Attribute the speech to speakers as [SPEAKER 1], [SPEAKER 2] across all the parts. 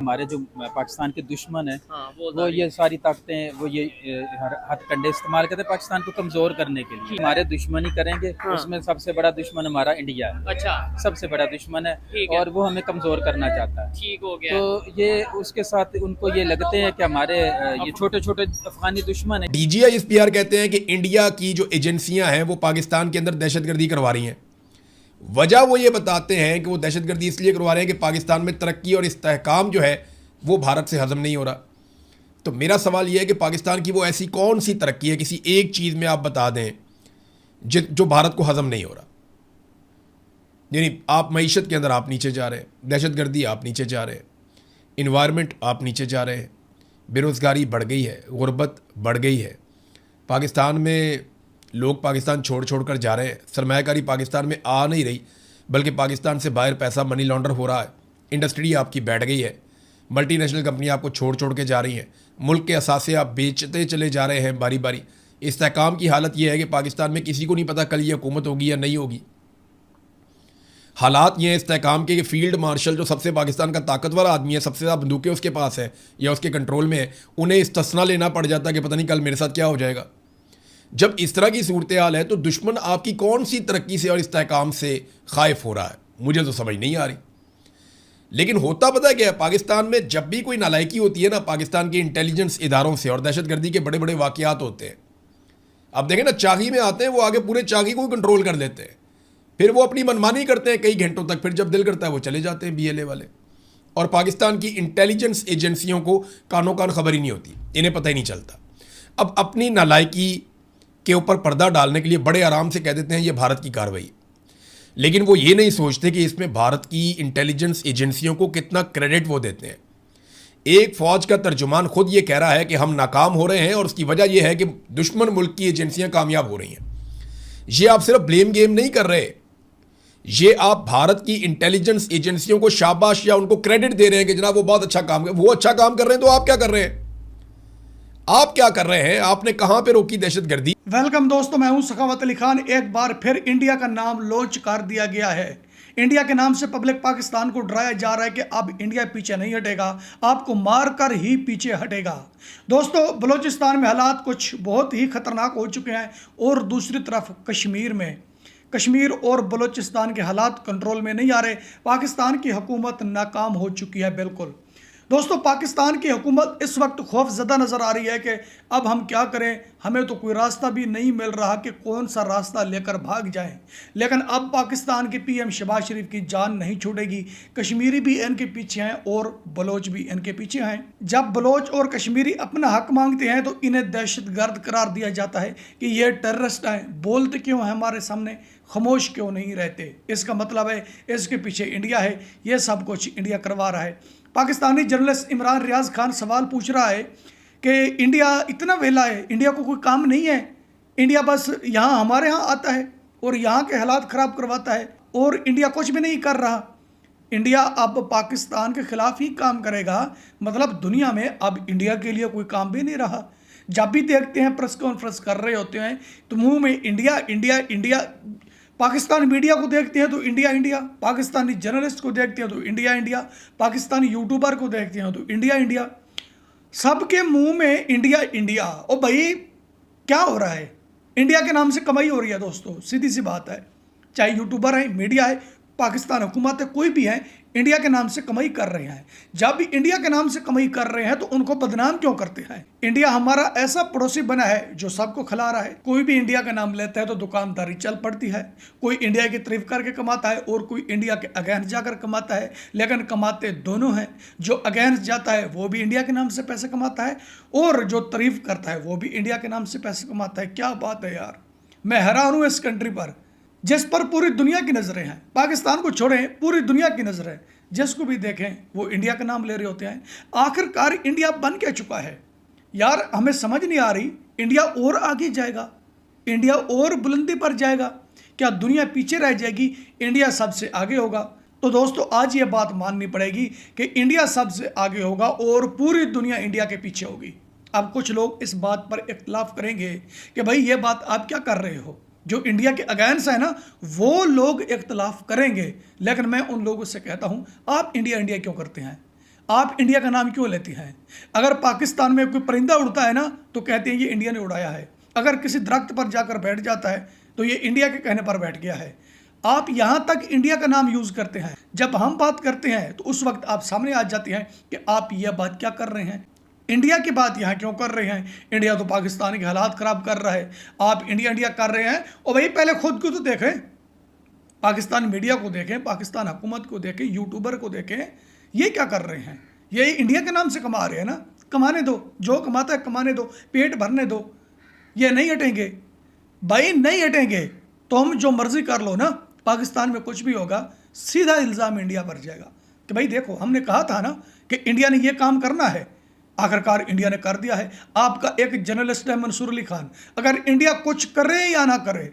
[SPEAKER 1] हमारे जो पाकिस्तान के दुश्मन है
[SPEAKER 2] हाँ,
[SPEAKER 1] वो ये सारी ताकतें वो ये हथकंडे इस्तेमाल करते हैं पाकिस्तान को कमज़ोर करने के लिए। हमारे दुश्मनी करेंगे,
[SPEAKER 2] हाँ।
[SPEAKER 1] उसमें सबसे बड़ा दुश्मन हमारा इंडिया है।
[SPEAKER 2] अच्छा,
[SPEAKER 1] सबसे बड़ा दुश्मन है
[SPEAKER 2] ठीक है।
[SPEAKER 1] और वो हमें कमज़ोर करना चाहता है।
[SPEAKER 2] ठीक हो गया।
[SPEAKER 1] तो ये उसके साथ उनको ये लगते हैं कि हमारे ये छोटे छोटे अफगानी दुश्मन है।
[SPEAKER 3] DGISPR कहते हैं कि इंडिया की जो एजेंसियां हैं वो पाकिस्तान के अंदर दहशतगर्दी करवा रही हैं। वजह वो ये बताते हैं कि वो दहशतगर्दी इसलिए करवा रहे हैं कि पाकिस्तान में तरक्की और इस्तेहकाम जो है वो भारत से हजम नहीं हो रहा। तो मेरा सवाल ये है कि पाकिस्तान की वो ऐसी कौन सी तरक्की है, किसी एक चीज़ में आप बता दें जो भारत को हजम नहीं हो रहा। यानी आप मईशत के अंदर आप नीचे जा रहे हैं, दहशतगर्दी आप नीचे जा रहे हैं, इन्वायरमेंट आप नीचे जा रहे हैं, बेरोज़गारी बढ़ गई है, गुर्बत बढ़ गई है, पाकिस्तान में लोग पाकिस्तान छोड़ छोड़ कर जा रहे हैं, सरमायाकारी पाकिस्तान में आ नहीं रही बल्कि पाकिस्तान से बाहर पैसा मनी लॉन्डर हो रहा है, इंडस्ट्री आपकी बैठ गई है, मल्टीनेशनल कंपनी आपको छोड़ छोड़ के जा रही हैं, मुल्क के असासे आप बेचते चले जा रहे हैं बारी बारी। इस्तेहकाम की हालत यह है कि पाकिस्तान में किसी को नहीं पता कल ये हुकूमत होगी या नहीं होगी। हालात ये हैं इस्तेहकाम के कि फील्ड मार्शल जो सबसे पाकिस्तान का ताकतवर आदमी है, सबसे ज़्यादा बंदूकें उसके पास है या उसके कंट्रोल में है, उन्हें इस्तिस्ना लेना पड़ जाता है कि पता नहीं कल मेरे साथ क्या हो जाएगा। जब इस तरह की सूरत हाल है तो दुश्मन आपकी कौन सी तरक्की से और इस्तेहकाम से खाइफ हो रहा है, मुझे तो समझ नहीं आ रही। लेकिन होता पता क्या है, पाकिस्तान में जब भी कोई नालायकी होती है ना पाकिस्तान के इंटेलिजेंस इदारों से और दहशतगर्दी के बड़े बड़े वाक़यात होते हैं, अब देखें ना चाकी में आते हैं वो आगे पूरे चाकी को कंट्रोल कर लेते हैं, फिर वो अपनी मनमानी करते हैं कई घंटों तक, फिर जब दिल करता है वो चले जाते हैं BLA वाले। और पाकिस्तान की इंटेलिजेंस एजेंसियों को कानों कान खबर ही नहीं होती, इन्हें पता ही नहीं चलता। अब अपनी नालायकी के ऊपर पर्दा डालने के लिए बड़े आराम से कह देते हैं ये भारत की कार्रवाई, लेकिन वो ये नहीं सोचते कि इसमें भारत की इंटेलिजेंस एजेंसियों को कितना क्रेडिट वो देते हैं। एक फ़ौज का तर्जुमान खुद ये कह रहा है कि हम नाकाम हो रहे हैं और उसकी वजह यह है कि दुश्मन मुल्क की एजेंसियां कामयाब हो रही हैं। ये आप सिर्फ ब्लेम गेम नहीं कर रहे, ये आप भारत की इंटेलिजेंस एजेंसियों को शाबाश या उनको क्रेडिट दे रहे हैं कि जनाब वो बहुत अच्छा काम कर, वो अच्छा काम कर रहे हैं तो आप क्या कर रहे हैं? आप क्या कर रहे हैं? आपने कहां पे रोकी दहशतगर्दी?
[SPEAKER 4] वेलकम दोस्तों, मैं हूं सखावत अली खान। एक बार फिर इंडिया का नाम लॉन्च कर दिया गया है। इंडिया के नाम से पब्लिक पाकिस्तान को डराया जा रहा है कि अब इंडिया पीछे नहीं हटेगा, आपको मारकर ही पीछे हटेगा। दोस्तों, बलूचिस्तान में हालात कुछ बहुत ही खतरनाक हो चुके हैं और दूसरी तरफ कश्मीर और बलूचिस्तान के हालात कंट्रोल में नहीं आ रहे। पाकिस्तान की हुकूमत नाकाम हो चुकी है बिल्कुल। दोस्तों, पाकिस्तान की हुकूमत इस वक्त खौफजदा नज़र आ रही है कि अब हम क्या करें, हमें तो कोई रास्ता भी नहीं मिल रहा कि कौन सा रास्ता लेकर भाग जाएं। लेकिन अब पाकिस्तान के PM शहबाज शरीफ की जान नहीं छूटेगी। कश्मीरी भी इनके पीछे हैं और बलोच भी इनके पीछे हैं। जब बलोच और कश्मीरी अपना हक मांगते हैं तो इन्हें दहशतगर्द करार दिया जाता है कि ये टेररिस्ट हैं। बोलते क्यों हैं हमारे सामने, खामोश क्यों नहीं रहते? इसका मतलब है इसके पीछे इंडिया है, ये सब कुछ इंडिया करवा रहा है। पाकिस्तानी जर्नलिस्ट इमरान रियाज खान सवाल पूछ रहा है कि इंडिया इतना वेला है, इंडिया को कोई काम नहीं है, इंडिया बस यहाँ हमारे यहाँ आता है और यहाँ के हालात ख़राब करवाता है और इंडिया कुछ भी नहीं कर रहा। इंडिया अब पाकिस्तान के ख़िलाफ़ ही काम करेगा, मतलब दुनिया में अब इंडिया के लिए कोई काम भी नहीं रहा। जब भी देखते हैं प्रेस कॉन्फ्रेंस कर रहे होते हैं तो मुँह में India India India. Pakistani media को देखते हैं तो इंडिया इंडिया, पाकिस्तानी जर्नलिस्ट को देखते हैं तो इंडिया इंडिया, पाकिस्तानी यूट्यूबर को देखते हैं तो इंडिया इंडिया, सबके मुंह में इंडिया इंडिया। ओ भाई, क्या हो रहा है? इंडिया के नाम से कमाई हो रही है दोस्तों, सीधी सी बात है। चाहे यूट्यूबर है, मीडिया है, पाकिस्तान हुकूमत है, कोई भी है, इंडिया के नाम से कमाई कर रहे हैं। जब भी इंडिया के नाम से कमाई कर रहे हैं तो उनको बदनाम क्यों करते हैं? इंडिया हमारा ऐसा पड़ोसी बना है जो सबको खिला रहा है। कोई भी इंडिया का नाम लेता है तो दुकानदारी चल पड़ती है। कोई इंडिया की तारीफ करके कमाता है और कोई इंडिया के अगेंस्ट जाकर कमाता है, लेकिन कमाते दोनों हैं। जो अगेंस्ट जाता है वो भी इंडिया के नाम से पैसे कमाता है और जो तारीफ करता है वो भी इंडिया के नाम से पैसे कमाता है। क्या बात है यार, मैं हैरान हूँ इस कंट्री पर, जिस पर पूरी दुनिया की नज़रें हैं। पाकिस्तान को छोड़ें, पूरी दुनिया की नज़रें जिसको भी देखें वो इंडिया का नाम ले रहे होते हैं। आखिरकार इंडिया बन क्या चुका है यार, हमें समझ नहीं आ रही। इंडिया और आगे जाएगा, इंडिया और बुलंदी पर जाएगा, क्या दुनिया पीछे रह जाएगी? इंडिया सबसे आगे होगा। तो दोस्तों, आज ये बात माननी पड़ेगी कि इंडिया सबसे आगे होगा और पूरी दुनिया इंडिया के पीछे होगी। अब कुछ लोग इस बात पर इख्तलाफ करेंगे कि भाई ये बात आप क्या कर रहे हो। जो इंडिया के अगेंस्ट है ना, वो लोग इख्तलाफ करेंगे, लेकिन मैं उन लोगों से कहता हूं, आप इंडिया इंडिया क्यों करते हैं? आप इंडिया का नाम क्यों लेती हैं? अगर पाकिस्तान में कोई परिंदा उड़ता है ना तो कहते हैं ये इंडिया ने उड़ाया है। अगर किसी दरख्त पर जाकर बैठ जाता है तो ये इंडिया के कहने पर बैठ गया है। आप यहाँ तक इंडिया का नाम यूज़ करते हैं, जब हम बात करते हैं तो उस वक्त आप सामने आ जाती हैं कि आप यह बात क्या कर रहे हैं, इंडिया की बात यहाँ क्यों कर रहे हैं? इंडिया तो पाकिस्तान के हालात ख़राब कर रहा है, आप इंडिया इंडिया कर रहे हैं। और भाई पहले खुद को तो देखें, पाकिस्तान मीडिया को देखें, पाकिस्तान हुकूमत को देखें, यूट्यूबर को देखें, ये क्या कर रहे हैं? ये इंडिया के नाम से कमा रहे हैं ना, कमाने दो, जो कमाता है कमाने दो, पेट भरने दो, ये नहीं हटेंगे भाई, नहीं हटेंगे। तो हम जो मर्जी कर लो ना, पाकिस्तान में कुछ भी होगा सीधा इल्ज़ाम इंडिया पर जाएगा कि भाई देखो हमने कहा था ना कि इंडिया ने ये काम करना है, आखिरकार इंडिया ने कर दिया है। आपका एक जर्नलिस्ट है मंसूर अली खान, अगर इंडिया कुछ करे या ना करे,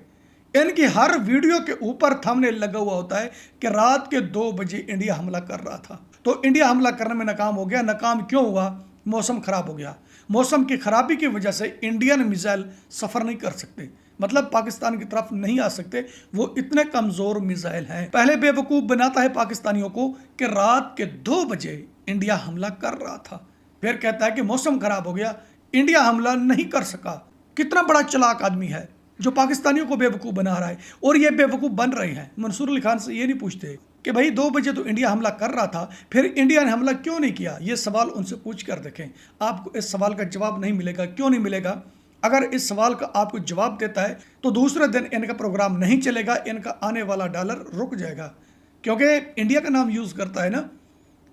[SPEAKER 4] इनकी हर वीडियो के ऊपर थंबनेल लगा हुआ होता है कि रात के 2 बजे इंडिया हमला कर रहा था। तो इंडिया हमला करने में नाकाम हो गया। नाकाम क्यों हुआ? मौसम खराब हो गया। मौसम की खराबी की वजह से इंडियन मिसाइल सफ़र नहीं कर सकते, मतलब पाकिस्तान की तरफ नहीं आ सकते, वो इतने कमज़ोर मिसाइल हैं। पहले बेवकूफ़ बनाता है पाकिस्तानियों को कि रात के 2 बजे इंडिया हमला कर रहा था, फिर कहता है कि मौसम खराब हो गया, इंडिया हमला नहीं कर सका। कितना बड़ा चालाक आदमी है जो पाकिस्तानियों को बेवकूफ़ बना रहा है, और ये बेवकूफ़ बन रहे हैं। मंसूर अली खान से ये नहीं पूछते कि भाई 2 बजे तो इंडिया हमला कर रहा था, फिर इंडिया ने हमला क्यों नहीं किया? ये सवाल उनसे पूछ कर देखें, आपको इस सवाल का जवाब नहीं मिलेगा। क्यों नहीं मिलेगा? अगर इस सवाल का आपको जवाब देता है तो दूसरे दिन इनका प्रोग्राम नहीं चलेगा, इनका आने वाला डॉलर रुक जाएगा, क्योंकि इंडिया का नाम यूज़ करता है ना।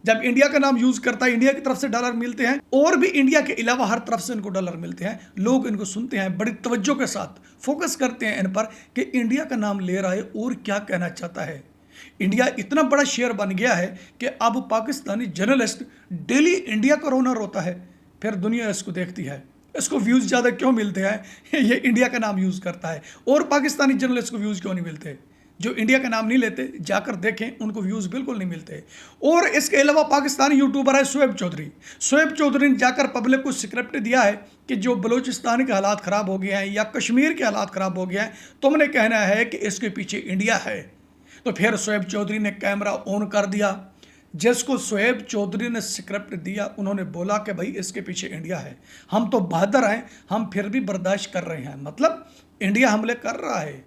[SPEAKER 4] जब इंडिया का नाम यूज़ करता है, इंडिया की तरफ से डॉलर मिलते हैं, और भी इंडिया के अलावा हर तरफ से इनको डॉलर मिलते हैं। लोग इनको सुनते हैं, बड़ी तवज्जो के साथ फोकस करते हैं इन पर कि इंडिया का नाम ले रहा है और क्या कहना चाहता है। इंडिया इतना बड़ा शेयर बन गया है कि अब पाकिस्तानी जर्नलिस्ट डेली इंडिया का रोनर होता है, फिर दुनिया इसको देखती है। इसको व्यूज़ ज़्यादा क्यों मिलते हैं? ये इंडिया का नाम यूज़ करता है। और पाकिस्तानी जर्नलिस्ट को व्यूज़ क्यों नहीं मिलते? जो इंडिया का नाम नहीं लेते, जाकर देखें, उनको व्यूज़ बिल्कुल नहीं मिलते। और इसके अलावा पाकिस्तानी यूट्यूबर है शोएब चौधरी। शोएब चौधरी ने जाकर पब्लिक को स्क्रिप्ट दिया है कि जो बलूचिस्तान के हालात ख़राब हो गए हैं या कश्मीर के हालात ख़राब हो गए हैं, तुमने कहना है कि इसके पीछे इंडिया है। तो फिर शोएब चौधरी ने कैमरा ऑन कर दिया। जिसको शोएब चौधरी ने स्क्रिप्ट दिया, उन्होंने बोला कि भाई इसके पीछे इंडिया है, हम तो बहादुर हैं, हम फिर भी बर्दाश्त कर रहे हैं। मतलब इंडिया हमले कर रहा है,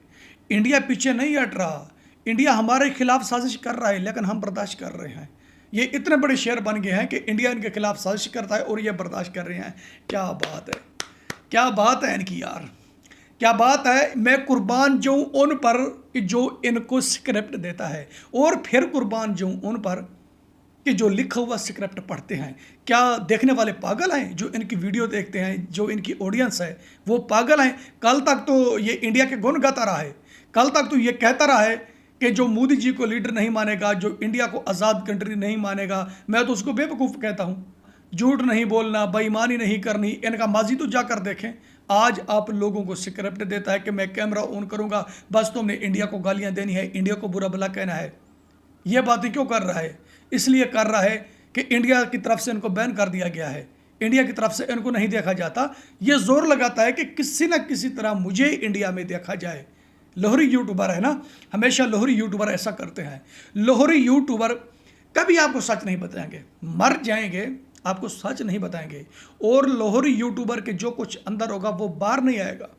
[SPEAKER 4] इंडिया पीछे नहीं हट रहा, इंडिया हमारे खिलाफ साजिश कर रहा है, लेकिन हम बर्दाश्त कर रहे हैं। ये इतने बड़े शेयर बन गए हैं कि इंडिया इनके खिलाफ साजिश करता है और ये बर्दाश्त कर रहे हैं। क्या बात है, क्या बात है इनकी यार, क्या बात है। मैं कुर्बान जाऊँ उन पर कि जो इनको स्क्रिप्ट देता है, और फिर कुर्बान जाऊँ उन पर कि जो लिखा हुआ स्क्रिप्ट पढ़ते हैं। क्या देखने वाले पागल हैं जो इनकी वीडियो देखते हैं? जो इनकी ऑडियंस है वो पागल हैं? कल तक तो ये इंडिया के गुण गाता रहा है, कल तक तो ये कहता रहा है कि जो मोदी जी को लीडर नहीं मानेगा, जो इंडिया को आज़ाद कंट्री नहीं मानेगा, मैं तो उसको बेवकूफ़ कहता हूँ। झूठ नहीं बोलना, बेईमानी नहीं करनी, इनका माजी तो जाकर देखें। आज आप लोगों को स्क्रिप्ट देता है कि मैं कैमरा ऑन करूँगा, बस तुमने इंडिया को गालियाँ देनी है, इंडिया को बुरा भला कहना है। ये बातें क्यों कर रहा है? इसलिए कर रहा है कि इंडिया की तरफ से इनको बैन कर दिया गया है, इंडिया की तरफ से इनको नहीं देखा जाता। ये जोर लगाता है कि किसी न किसी तरह मुझे इंडिया में देखा जाए। लोहरी यूट्यूबर है ना, हमेशा लोहरी यूट्यूबर ऐसा करते हैं। लोहरी यूट्यूबर कभी आपको सच नहीं बताएंगे, मर जाएंगे, आपको सच नहीं बताएंगे। और लोहरी यूट्यूबर के जो कुछ अंदर होगा वो बाहर नहीं आएगा,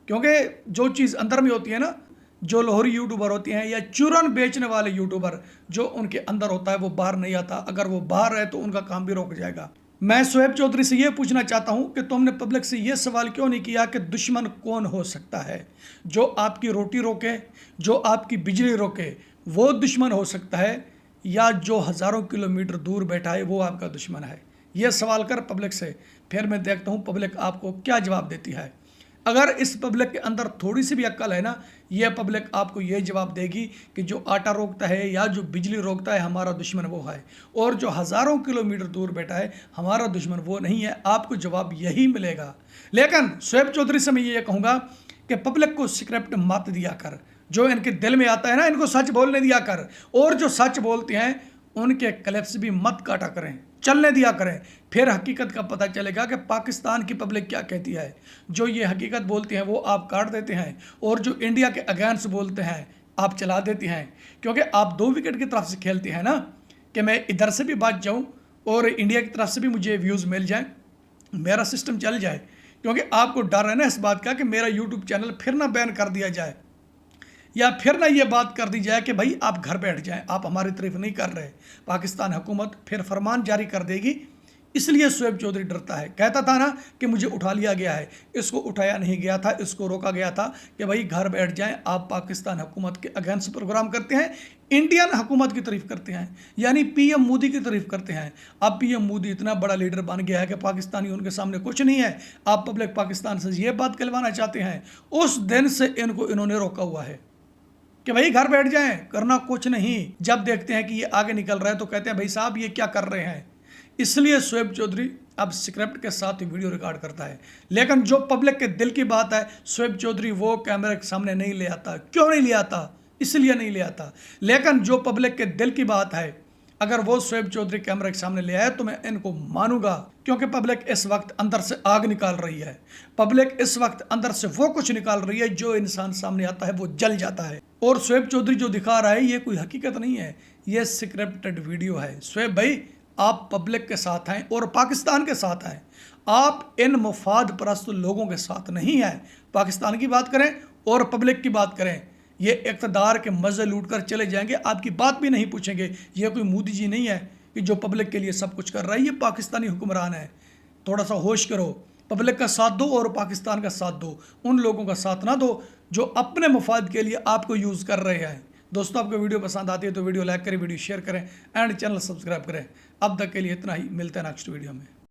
[SPEAKER 4] क्योंकि जो चीज़ अंदर में होती है ना, जो लोहरी यूट्यूबर होती हैं या चूरन बेचने वाले यूट्यूबर, जो उनके अंदर होता है वो बाहर नहीं आता। अगर वो बाहर है तो उनका काम भी रोक जाएगा। मैं शोएब चौधरी से ये पूछना चाहता हूँ कि तुमने पब्लिक से ये सवाल क्यों नहीं किया कि दुश्मन कौन हो सकता है? जो आपकी रोटी रोके, जो आपकी बिजली रोके, वो दुश्मन हो सकता है, या जो हज़ारों किलोमीटर दूर बैठा है वो आपका दुश्मन है? ये सवाल कर पब्लिक से, फिर मैं देखता हूँ पब्लिक आपको क्या जवाब देती है। अगर इस पब्लिक के अंदर थोड़ी सी भी अक्ल है ना, यह पब्लिक आपको ये जवाब देगी कि जो आटा रोकता है या जो बिजली रोकता है हमारा दुश्मन वो है, और जो हज़ारों किलोमीटर दूर बैठा है हमारा दुश्मन वो नहीं है। आपको जवाब यही मिलेगा। लेकिन शोएब चौधरी से मैं ये कहूँगा कि पब्लिक को स्क्रिप्ट मत दिया कर, जो इनके दिल में आता है ना इनको सच बोलने दिया कर, और जो सच बोलते हैं उनके क्लिप्स भी मत काटा करें, चलने दिया करें। फिर हकीकत का पता चलेगा कि पाकिस्तान की पब्लिक क्या कहती है। जो ये हकीकत बोलते हैं वो आप काट देते हैं, और जो इंडिया के अगेंस्ट बोलते हैं आप चला देते हैं, क्योंकि आप 2 विकेट की तरफ से खेलते हैं ना, कि मैं इधर से भी बच जाऊं और इंडिया की तरफ से भी मुझे व्यूज़ मिल जाए, मेरा सिस्टम चल जाए, क्योंकि आपको डर है ना इस बात का कि मेरा यूट्यूब चैनल फिर ना बैन कर दिया जाए, या फिर ना ये बात कर दी जाए कि भाई आप घर बैठ जाएं, आप हमारी तारीफ नहीं कर रहे, पाकिस्तान हुकूमत फिर फरमान जारी कर देगी। इसलिए शोएब चौधरी डरता है, कहता था ना कि मुझे उठा लिया गया है, इसको उठाया नहीं गया था, इसको रोका गया था कि भाई घर बैठ जाएं, आप पाकिस्तान हुकूमत के अगेंस्ट प्रोग्राम करते हैं, इंडियन हुकूमत की तारीफ करते हैं, यानी पीएम मोदी की तारीफ करते हैं। अब पीएम मोदी इतना बड़ा लीडर बन गया है कि पाकिस्तानी उनके सामने कुछ नहीं है, आप पब्लिक पाकिस्तान से ये बात कहलवाना चाहते हैं। उस दिन से इनको इन्होंने रोका हुआ है कि भाई घर बैठ जाएं, करना कुछ नहीं। जब देखते हैं कि ये आगे निकल रहा है तो कहते हैं भाई साहब ये क्या कर रहे हैं। इसलिए शोएब चौधरी अब स्क्रिप्ट के साथ वीडियो रिकॉर्ड करता है, लेकिन जो पब्लिक के दिल की बात है शोएब चौधरी वो कैमरे के सामने नहीं ले आता। क्यों नहीं ले आता? इसलिए नहीं ले आता। लेकिन जो पब्लिक के दिल की बात है, अगर वो शोएब चौधरी कैमरे के सामने ले आए तो मैं इनको मानूंगा, क्योंकि पब्लिक इस वक्त अंदर से आग निकाल रही है। पब्लिक इस वक्त अंदर से वो कुछ निकाल रही है जो इंसान सामने आता है वो जल जाता है। और शोएब चौधरी जो दिखा रहा है ये कोई हकीकत नहीं है, ये स्क्रिप्टेड वीडियो है। शोएब भाई आप पब्लिक के साथ हैं और पाकिस्तान के साथ हैं, आप इन मुफाद परस्त लोगों के साथ नहीं हैं। पाकिस्तान की बात करें और पब्लिक की बात करें, ये इक़्तिदार के मज़े लूट कर चले जाएंगे, आपकी बात भी नहीं पूछेंगे। ये कोई मोदी जी नहीं है कि जो पब्लिक के लिए सब कुछ कर रहा है, ये पाकिस्तानी हुक्मरान है। थोड़ा सा होश करो, पब्लिक का साथ दो और पाकिस्तान का साथ दो, उन लोगों का साथ ना दो जो अपने मुफाद के लिए आपको यूज़ कर रहे हैं। दोस्तों आपको वीडियो पसंद आती है तो वीडियो लाइक करें, वीडियो शेयर करें एंड चैनल सब्सक्राइब करें। अब तक के लिए इतना ही, मिलते हैं नेक्स्ट वीडियो में।